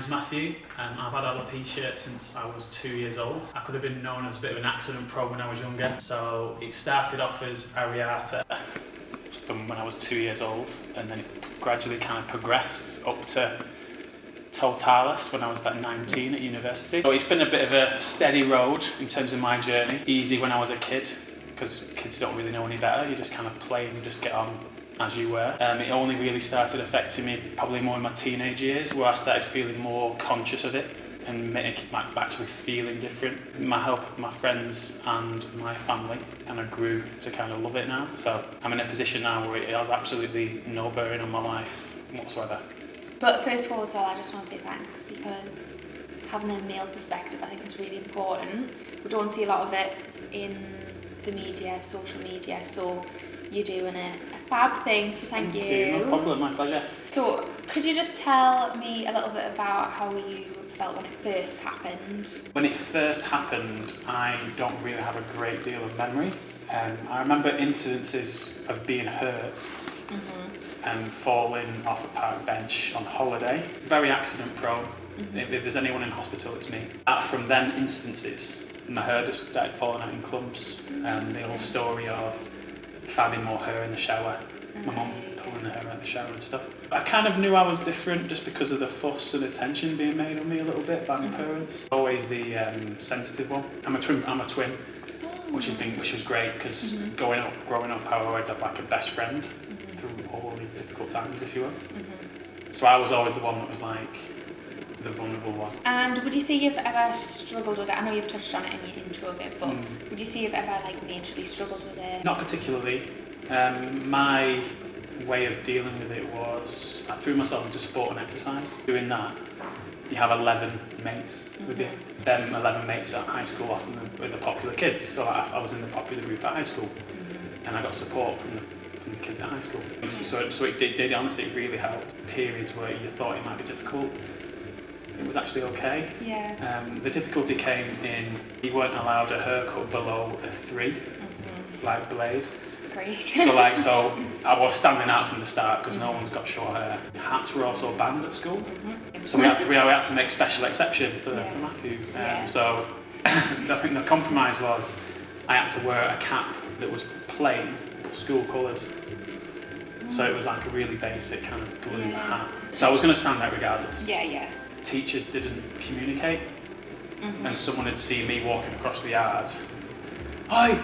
name's Matthew. I've had alopecia since I was 2 years old. I could have been known as a bit of an accident prone when I was younger. So it started off as areata from when I was 2 years old, and then it gradually kind of progressed up to totalis when I was about 19 at university. So it's been a bit of a steady road in terms of my journey. Easy when I was a kid, because kids don't really know any better. You just kind of play and just get on as you were. It only really started affecting me probably more in my teenage years, where I started feeling more conscious of it and actually feeling different. With my help of my friends and my family, and I grew to kind of love it now. So I'm in a position now where it has absolutely no bearing on my life whatsoever. But first of all as well, I just want to say thanks, because having a male perspective I think is really important. We don't see a lot of it in the media, social media, so you're doing a fab thing, so thank you. No problem, my pleasure. So could you just tell me a little bit about how you felt when it first happened? When it first happened, I don't really have a great deal of memory. I remember incidences of being hurt and falling off a park bench on holiday. Very accident prone. If there's anyone in hospital, it's me. From then, instances, my hair just started falling out in clumps. The old story of finding more hair in the shower, my mum pulling the hair out of the shower and stuff. I kind of knew I was different just because of the fuss and attention being made on me a little bit by my parents. Always the sensitive one. I'm a twin, which was great, because growing up, I always had like a best friend through all these difficult times, if you will. So I was always the one that was like the vulnerable one. And would you say you've ever struggled with it? I know you've touched on it in your intro a bit, but would you say you've ever majorly struggled with it? Not particularly. My way of dealing with it was I threw myself into sport and exercise. Doing that, you have 11 mates with you. Them 11 mates at high school often were the popular kids, so I was in the popular group at high school, and I got support from the kids at high school. So it did honestly really help. Periods where you thought it might be difficult, it was actually okay. Yeah. The difficulty came in you weren't allowed a haircut below a 3, like blade. Great. So I was standing out from the start because no one's got short hair. Hats were also banned at school, so we had to make special exception for Matthew. So I think the compromise was I had to wear a cap that was plain but school colours. So it was like a really basic kind of blue hat. So I was going to stand out regardless. Yeah. Teachers didn't communicate, and someone had seen me walking across the yard. Oi,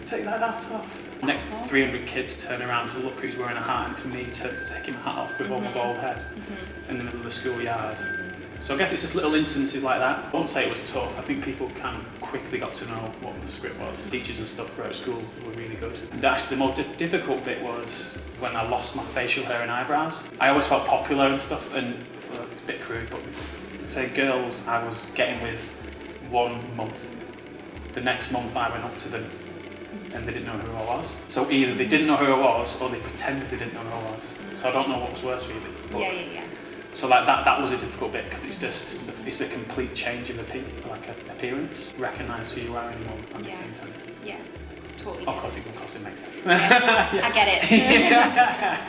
take that hat off. Next 300 kids turn around to look who's wearing a hat, and it's me taking my hat off with all my bald head in the middle of the schoolyard. So I guess it's just little instances like that. I won't say it was tough. I think people kind of quickly got to know what the script was. Teachers and stuff throughout school were really good. And actually the more difficult bit was when I lost my facial hair and eyebrows. I always felt popular and stuff, and it's a bit crude, but I'd say girls I was getting with 1 month. The next month I went up to them and they didn't know who I was. So either they didn't know who I was or they pretended they didn't know who I was. So I don't know what was worse really. But Yeah. so like that was a difficult bit, because it's a complete change of appearance. Recognise who you are anymore. That makes any sense. Yeah, totally. Of course it makes sense. I get it.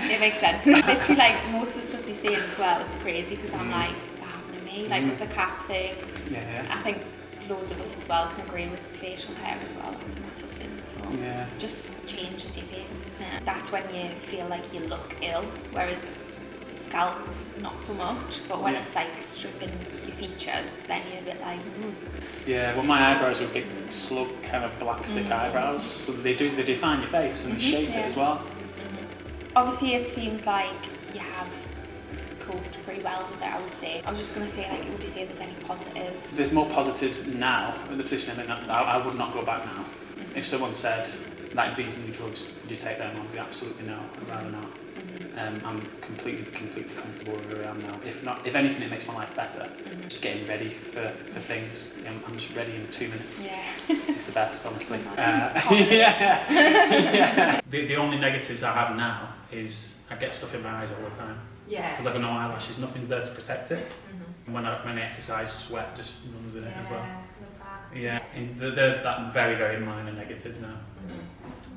It makes sense. Literally, like most of the stuff you're saying as well, it's crazy, because I'm like, that happened to me. Like with the cap thing. Yeah. I think loads of us as well can agree with the facial hair as well. That's a massive thing. So just changes your face, doesn't it? That's when you feel like you look ill, whereas scalp, not so much, but when it's like stripping your features, then you're a bit like, Yeah, well my eyebrows were big, slug, kind of black, thick eyebrows, so they define your face and shape it as well. Obviously it seems like you have coped pretty well with it, I would say. I was just going to say, like, would you say there's any positives? There's more positives now, in the position I'm in. I would not go back now. If someone said, like, these new drugs, would you take them? I'd be absolutely no, I'd rather not. I'm completely comfortable where I am now. If anything, it makes my life better. Just getting ready for things. I'm just ready in 2 minutes. Yeah. It's the best, honestly. The only negatives I have now is I get stuff in my eyes all the time. Yeah. Because I've got no eyelashes, nothing's there to protect it. And when I exercise, sweat just runs in it as well. Yeah, and they're that very, very minor negatives now.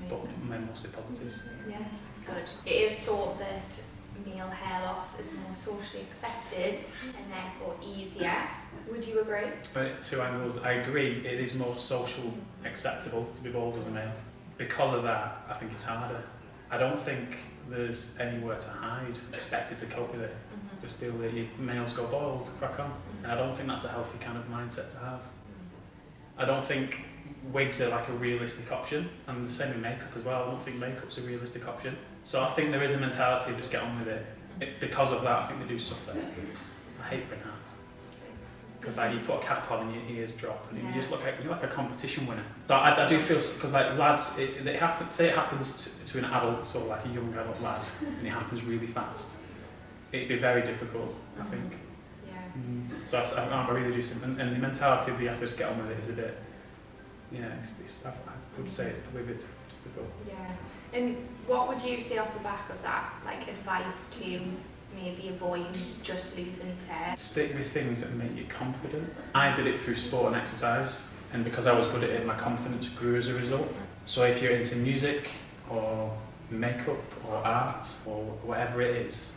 But mostly positives. Yeah, that's good. It is thought that male hair loss is more socially accepted and therefore easier. Would you agree? Two angles. I agree, it is more social acceptable to be bald as a male. Because of that, I think it's harder. I don't think there's anywhere to hide, expected to cope with it. Just deal with it. Males go bald, crack on. And I don't think that's a healthy kind of mindset to have. I don't think wigs are like a realistic option, and the same with makeup as well. I don't think makeup's a realistic option. So I think there is a mentality of just get on with it. Because of that, I think they do suffer. I hate wearing hats. Because like, you put a cap on and your ears drop, and you just look like you're like a competition winner. So I do feel, because like lads, it happens. Say it happens to an adult, sort of like a young adult lad, and it happens really fast. It'd be very difficult, I think. Yeah. So I really do something, and the mentality that you have to just get on with it is a bit. Yeah, I would say it's probably a bit difficult. Yeah. And what would you say off the back of that, like advice to maybe a boy who's just losing his hair? Stick with things that make you confident. I did it through sport and exercise, and because I was good at it, my confidence grew as a result. So if you're into music or makeup or art or whatever it is,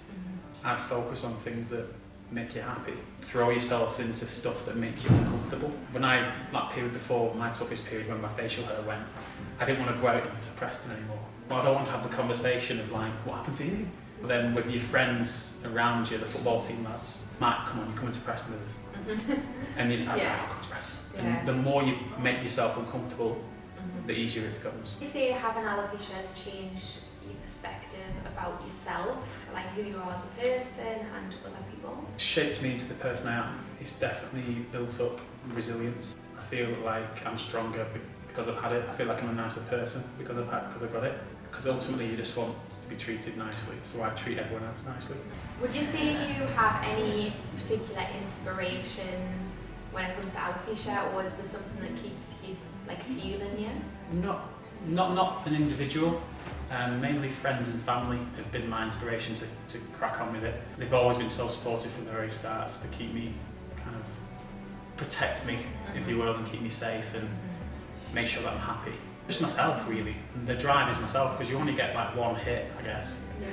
I'd focus on things that make you happy. Throw yourself into stuff that make you uncomfortable. When that period before, my toughest period when my facial hair went, I didn't want to go out into Preston anymore. Well, I don't want to have the conversation of like, what happened to you? But then with your friends around you, the football team lads, Matt, come on, you're coming to Preston with us. And you're like, I'll come to Preston. And the more you make yourself uncomfortable, the easier it becomes. You say having alopecia has changed your perspective about yourself, like who you are as a person and other people? It's shaped me into the person I am. It's definitely built up resilience. I feel like I'm stronger because I've had it. I feel like I'm a nicer person because I've got it. Because ultimately you just want to be treated nicely, so I treat everyone else nicely. Would you say you have any particular inspiration when it comes to alopecia, or is there something that keeps you like fueling you? Not an individual. Mainly friends and family have been my inspiration to crack on with it. They've always been so supportive from the very start to keep me, kind of protect me, if you will, and keep me safe and make sure that I'm happy. Just myself, really. And the drive is myself, because you only get like one hit, I guess. Yeah.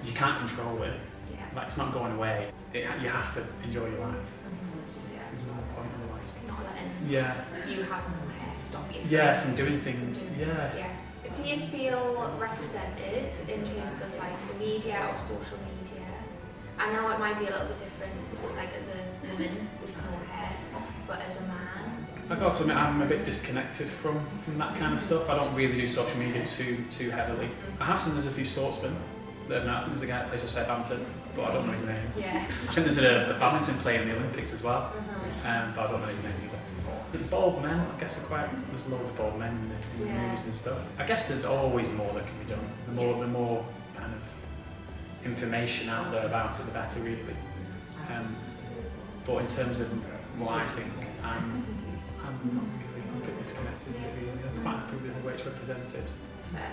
You can't control it. Yeah. Like, it's not going away. You have to enjoy your life. Yeah. There's no point otherwise. Not letting you have no hair stop you. Yeah, from doing things. Yeah. Do you feel represented in terms of like the media or social media? I know it might be a little bit different, like as a woman with no hair, but as a man. I got to admit, I'm a bit disconnected from that kind of stuff. I don't really do social media too heavily. I have seen there's a few sportsmen that I think there's a guy that plays for Southampton, but I don't know his name. Yeah. I think there's a badminton player in the Olympics as well, but I don't know his name either. Bald men, I guess, there's loads of bald men in the movies and stuff. I guess there's always more that can be done. The more kind of information out there about it, the better, really. But in terms of what I think, I'm not really, I'm a bit disconnected. Really. I'm quite happy with the way it's represented. That's fair.